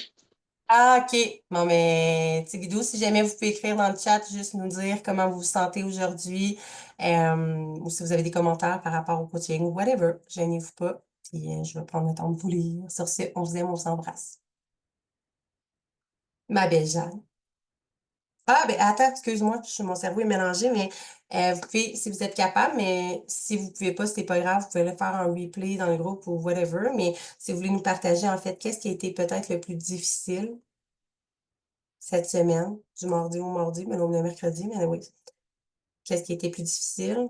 Ah, OK. Bon, mais, Tigidou, si jamais vous pouvez écrire dans le chat, juste nous dire comment vous vous sentez aujourd'hui, ou si vous avez des commentaires par rapport au coaching, whatever, gênez-vous pas. Puis, je vais prendre le temps de vous lire. Sur ce, on vous aime, on s'embrasse. Ma belle Jeanne. Ah, ben attends, excuse-moi, mon cerveau est mélangé, mais vous pouvez, si vous êtes capable, mais si vous pouvez pas, c'est pas grave, vous pouvez le faire en replay dans le groupe ou whatever, mais si vous voulez nous partager, en fait, qu'est-ce qui a été peut-être le plus difficile cette semaine, du mardi au mardi, mais non, le mercredi, mais oui. Qu'est-ce qui a été plus difficile?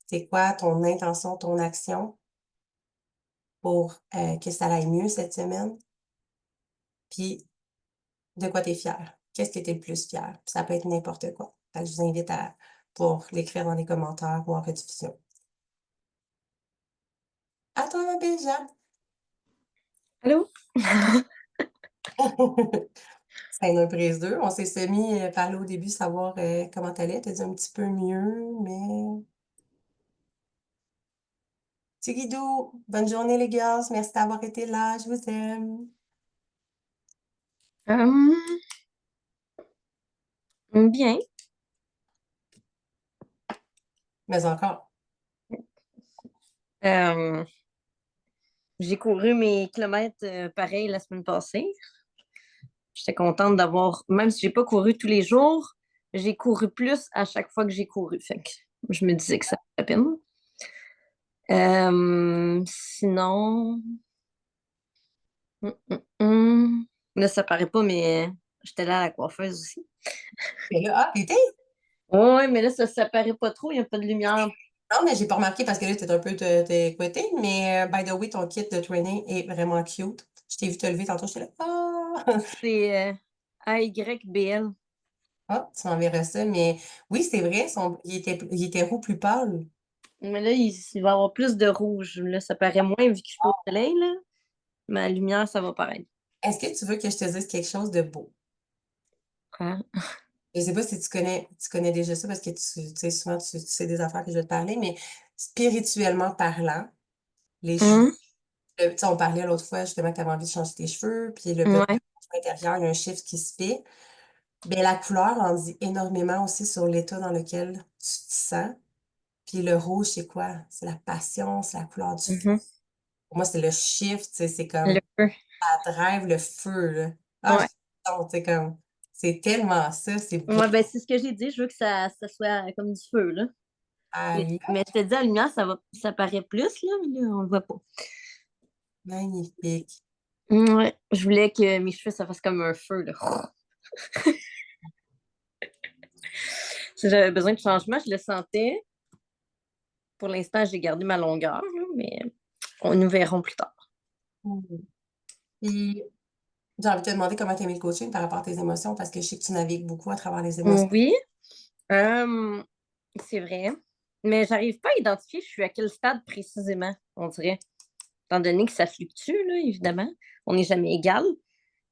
C'est quoi ton intention, ton action pour que ça aille mieux cette semaine? Puis, de quoi tu es fière? Qu'est-ce que tu es le plus fier? Ça peut être n'importe quoi. Fait que je vous invite à pour l'écrire dans les commentaires ou en rediffusion. À toi, ma belle Jeanne. Allô? C'est une prise 2. On s'est semi parlé au début, savoir comment t'allais. T'as dit un petit peu mieux, mais... Petit Guido, bonne journée les gars. Merci d'avoir été là. Je vous aime. Hum, bien. Mais encore. Euh, j'ai couru mes kilomètres pareil la semaine passée. J'étais contente d'avoir, même si j'ai pas couru tous les jours, j'ai couru plus à chaque fois que j'ai couru. Fait que je me disais que ça valait la peine. Sinon, là, ça paraît pas, mais j'étais là à la coiffeuse aussi. Mais là, ah, t'étais? Ouais, mais là, ça paraît pas trop, il n'y a pas de lumière. Non, mais j'ai pas remarqué parce que là, t'es un peu t'es côté. Mais by the way, ton kit de training est vraiment cute. Je t'ai vu te lever tantôt, j'étais là. Ah! C'est AYBL. Ah, tu m'enverras ça. Mais oui, c'est vrai, il était roux plus pâle. Mais là, il va y avoir plus de rouge. Là, ça paraît moins vu que je suis pas au soleil, là. Mais la lumière, ça va paraître. Est-ce que tu veux que je te dise quelque chose de beau? Hein? Je sais pas si tu connais déjà ça parce que tu sais, souvent, tu sais des affaires que je vais te parler, mais spirituellement parlant, les cheveux, Hum? tu sais, on parlait l'autre fois justement que tu avais envie de changer tes cheveux, puis le bloc Ouais. intérieur, il y a un shift qui se fait. Bien, la couleur en dit énormément aussi sur l'état dans lequel tu te sens. Puis le rouge, c'est quoi? C'est la passion, c'est la couleur du feu. Mhm. Pour moi, c'est le shift, tu sais, c'est Le comme feu. ça drive le feu, là. Ah, Ouais. c'est comme, c'est tellement ça, c'est beau. Ouais, ben, c'est ce que j'ai dit. Je veux que ça soit comme du feu, là. Ah Mais, oui, mais je te dis, la lumière, ça paraît plus, là, mais là, on le voit pas. magnifique. Ouais. Je voulais que mes cheveux, ça fasse comme un feu, là. Si j'avais besoin de changement, je le sentais. Pour l'instant, j'ai gardé ma longueur, là, mais nous verrons plus tard. Mhm. Puis, j'ai envie de te demander comment tu aimé le coaching par rapport à tes émotions, parce que je sais que tu navigues beaucoup à travers les émotions. Oui, euh, c'est vrai. Mais j'arrive pas à identifier je suis à quel stade précisément, on dirait. Étant donné que ça fluctue, là, évidemment. On n'est jamais égal.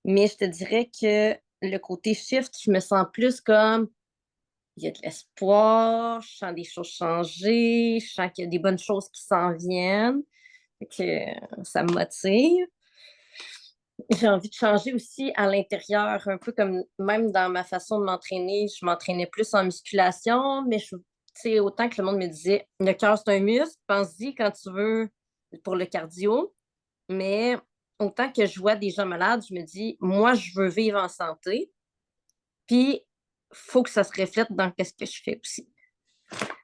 Mais je te dirais que le côté shift, je me sens plus comme il y a de l'espoir, je sens des choses changer, je sens qu'il y a des bonnes choses qui s'en viennent. Fait que ça me motive. J'ai envie de changer aussi à l'intérieur, un peu comme même dans ma façon de m'entraîner. Je m'entraînais plus en musculation, mais tu sais, autant que le monde me disait, le cœur, c'est un muscle, pense-y quand tu veux pour le cardio. Mais autant que je vois des gens malades, je me dis, moi, je veux vivre en santé, puis il faut que ça se reflète dans ce que je fais aussi.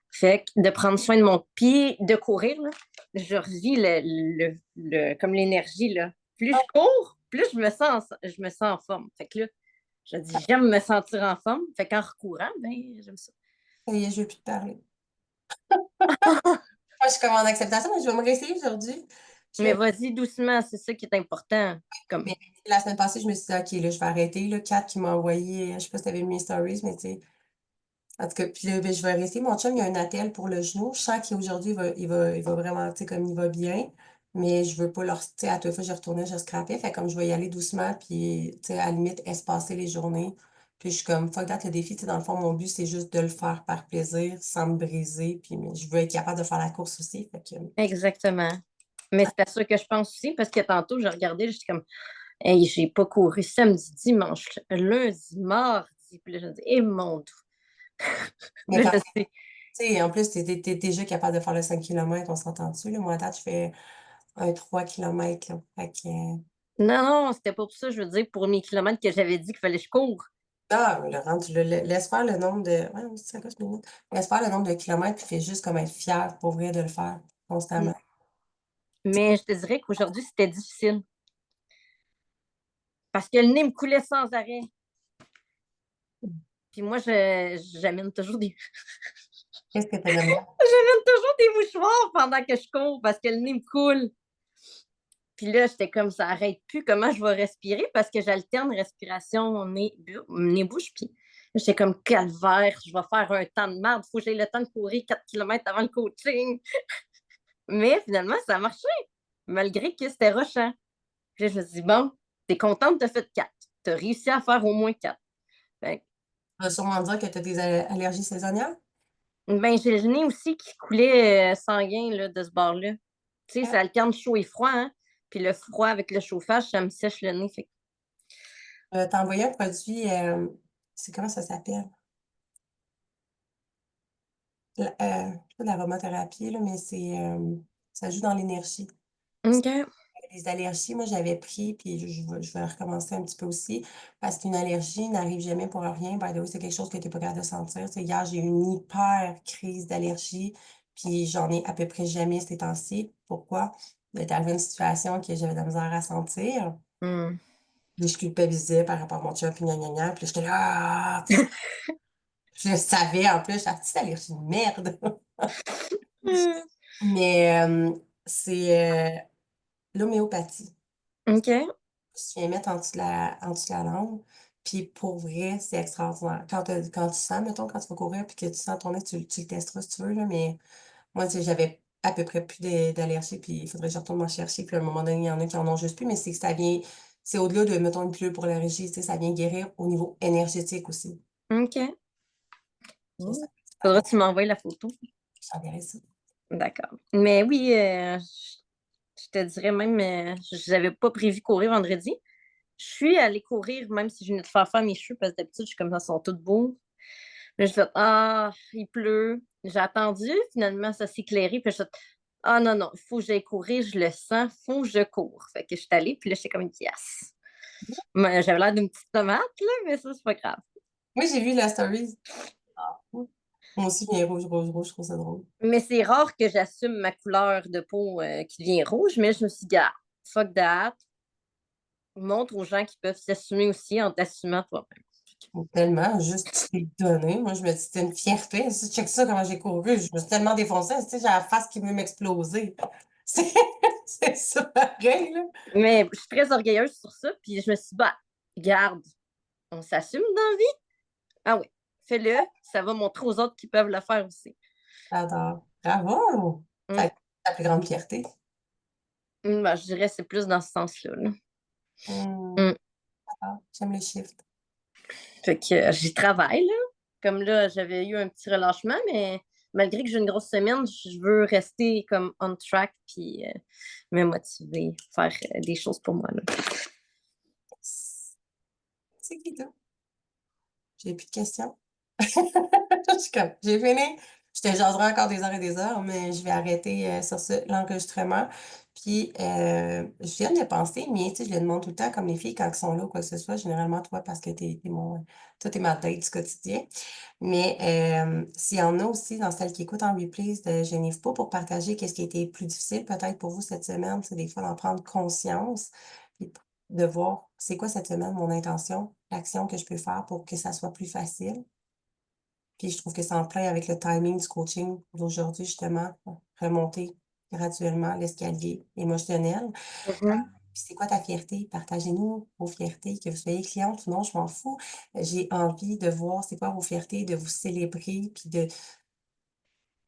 Fait que de prendre soin de mon pied, de courir, là, je revis comme l'énergie. Là. Plus je cours, plus je me sens en forme. Fait que là, je dis, j'aime me sentir en forme. Fait qu'en recourant, ben, j'aime ça. Ça y est, je veux plus te parler. Moi, je suis comme en acceptation, mais je vais me réessayer aujourd'hui. Je Mais vais... vas-y doucement, c'est ça qui est important. Comme, Mais la semaine passée, je me suis dit, OK, là, je vais arrêter. Là, Kat qui m'a envoyé, je sais pas si tu avais mis mes stories, mais tu sais, en tout cas, puis là, ben, je vais rester. Mon chum, il a un attel pour le genou. Je sens qu'aujourd'hui, il va vraiment, tu sais, comme il va bien. Mais je veux pas leur, tu sais, à toute fois, je retournais, je scrapais. Fait comme je vais y aller doucement, puis, tu sais, à la limite, espacer les journées. Puis je suis comme, fuck that, le défi, tu sais, dans le fond, mon but, c'est juste de le faire par plaisir, sans me briser. Puis mais je veux être capable de faire la course aussi. Fait que, exactement. Mais c'est à ça que je pense aussi, parce que tantôt, je regardais, j'étais comme, hey, j'ai pas couru samedi, dimanche, lundi, mardi. Puis là, je me dis, eh mon Dieu. mais Là, quand, je sais. tu sais, en plus, t'es déjà capable de faire le 5 km, on s'entend dessus. Là. Moi, à date, je fais un 3 km. Là. Fait que, Non, non, c'était pas pour ça, je veux dire, pour mes kilomètres que j'avais dit qu'il fallait que je cours. ah, mais Laurent, laisse faire le nombre de. Ouais, c'est 50 minutes. Laisse faire le nombre de kilomètres, puis fais juste comme être fier pour vrai de le faire constamment. Mais je te dirais qu'aujourd'hui, c'était difficile. Parce que le nez me coulait sans arrêt. Puis moi, j'amène toujours des. Qu'est-ce que t'as de mal? J'amène toujours des mouchoirs pendant que je cours parce que le nez me coule. Puis là, j'étais comme ça arrête plus. Comment je vais respirer? Parce que j'alterne respiration nez-bouche. Puis j'étais comme calvaire, je vais faire un temps de merde. Il faut que j'aie le temps de courir 4 km avant le coaching. Mais finalement, ça a marché, malgré que c'était rushant. Puis là, je me suis dit, bon, t'es contente, t'as fait 4. T'as réussi à faire au moins 4. Fait Ça veut sûrement dire que tu as des allergies saisonnières. ben, j'ai le nez aussi qui coulait sanguin là, de ce bord-là. Tu sais, Ah, ça alterne chaud et froid, hein? Puis le froid avec le chauffage, ça me sèche le nez. Fait t'as envoyé un produit, c'est comment ça s'appelle? C'est pas de l'aromathérapie, là, mais ça joue dans l'énergie. OK. Les allergies, moi, j'avais pris, puis je vais recommencer un petit peu aussi, parce qu'une allergie n'arrive jamais pour rien. By the way, c'est quelque chose que tu n'es pas capable de sentir. Tu sais, hier, j'ai eu une hyper crise d'allergie, puis j'en ai à peu près jamais ces temps-ci. Pourquoi? Il est arrivé une situation que j'avais de la misère à sentir. Hmm. Puis je culpabilisais par rapport à mon chum, puis gna gna gna. Puis là, j'étais là, ah! Je le savais, en plus, j'ai petite allergie de merde. Hmm. Mais c'est l'homéopathie. OK. Tu viens mettre en dessous de la langue. Puis pour vrai, c'est extraordinaire. Quand tu sens, mettons, quand tu vas courir puis que tu sens ton nez, tu le testeras si tu veux, là, mais moi, tu sais, j'avais à peu près plus d'allergie, puis il faudrait que je retourne m'en chercher. Puis à un moment donné, il y en a qui en ont juste plus, mais c'est que ça vient, c'est au-delà de, mettons, une pilule pour l'allergie, tu sais, ça vient guérir au niveau énergétique aussi. OK. Puis ça, Hmm. c'est super Faudra bon. que tu m'envoies la photo. Je t'enverrai ça. D'accord. Mais oui, je te dirais même, j'avais pas prévu courir vendredi. Je suis allée courir, même si je venais de faire mes cheveux, parce que d'habitude, je suis comme ça, ils sont toutes beaux. Là, je fais, ah, il pleut. J'ai attendu, finalement, ça s'est éclairé. Puis je fais, ah non, non, il faut que j'aille courir, je le sens, il faut que je cours. Fait que je suis allée, puis là, j'étais comme une pièce. J'avais l'air d'une petite tomate, là, mais ça, c'est pas grave. Oui, j'ai vu la story. Ah, cool. Moi aussi, je viens rouge, rouge, rouge, je trouve ça drôle. Mais c'est rare que j'assume ma couleur de peau qui devient rouge, mais je me suis dit, ah, fuck that. Montre aux gens qui peuvent s'assumer aussi en t'assumant toi-même. Tellement, juste tu t'es donné. Moi, je me dis, c'était une fierté. Si tu check ça, comment j'ai couru. Je me suis tellement défoncée. Tu sais, j'ai la face qui veut m'exploser. C'est c'est ça pareil, là. Mais je suis très orgueilleuse sur ça, puis je me suis dit, bah, garde, on s'assume dans la vie. Ah oui, fais-le, ça va montrer aux autres qui peuvent le faire aussi. J'adore. Bravo! Mm. Ça ta plus grande fierté. Ben, je dirais que c'est plus dans ce sens-là. Là. Mmh, Mm. j'aime les shifts. Fait que j'y travaille, là. Comme là, j'avais eu un petit relâchement, mais malgré que j'ai une grosse semaine, je veux rester comme on track puis me motiver, faire des choses pour moi. Là. C'est qui, toi? J'ai plus de questions. Je suis comme, j'ai fini. Je te jaserai encore des heures et des heures, mais je vais arrêter sur ce l'enregistrement. Puis, je viens de penser, mais tu sais, je le demande tout le temps, comme les filles, quand elles sont là ou quoi que ce soit, généralement toi, parce que toi, t'es ma date du quotidien. Mais s'il y en a aussi dans celles qui écoutent en replay, je n'y pas pour partager qu'est-ce qui a été plus difficile peut-être pour vous cette semaine, c'est des fois d'en prendre conscience, puis de voir c'est quoi cette semaine mon intention, l'action que je peux faire pour que ça soit plus facile. Puis je trouve que c'est en plein avec le timing du coaching d'aujourd'hui, justement, remonter graduellement l'escalier émotionnel. Mhm. Puis c'est quoi ta fierté? Partagez-nous vos fiertés, que vous soyez cliente ou non, je m'en fous. J'ai envie de voir c'est quoi vos fiertés, de vous célébrer, puis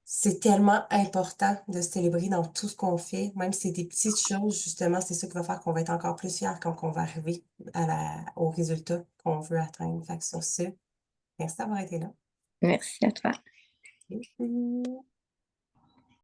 c'est tellement important de se célébrer dans tout ce qu'on fait, même si c'est des petites choses, justement, c'est ça qui va faire qu'on va être encore plus fiers quand on va arriver au résultat qu'on veut atteindre. Fait que sur ce, merci d'avoir été là. Merci à toi. Merci.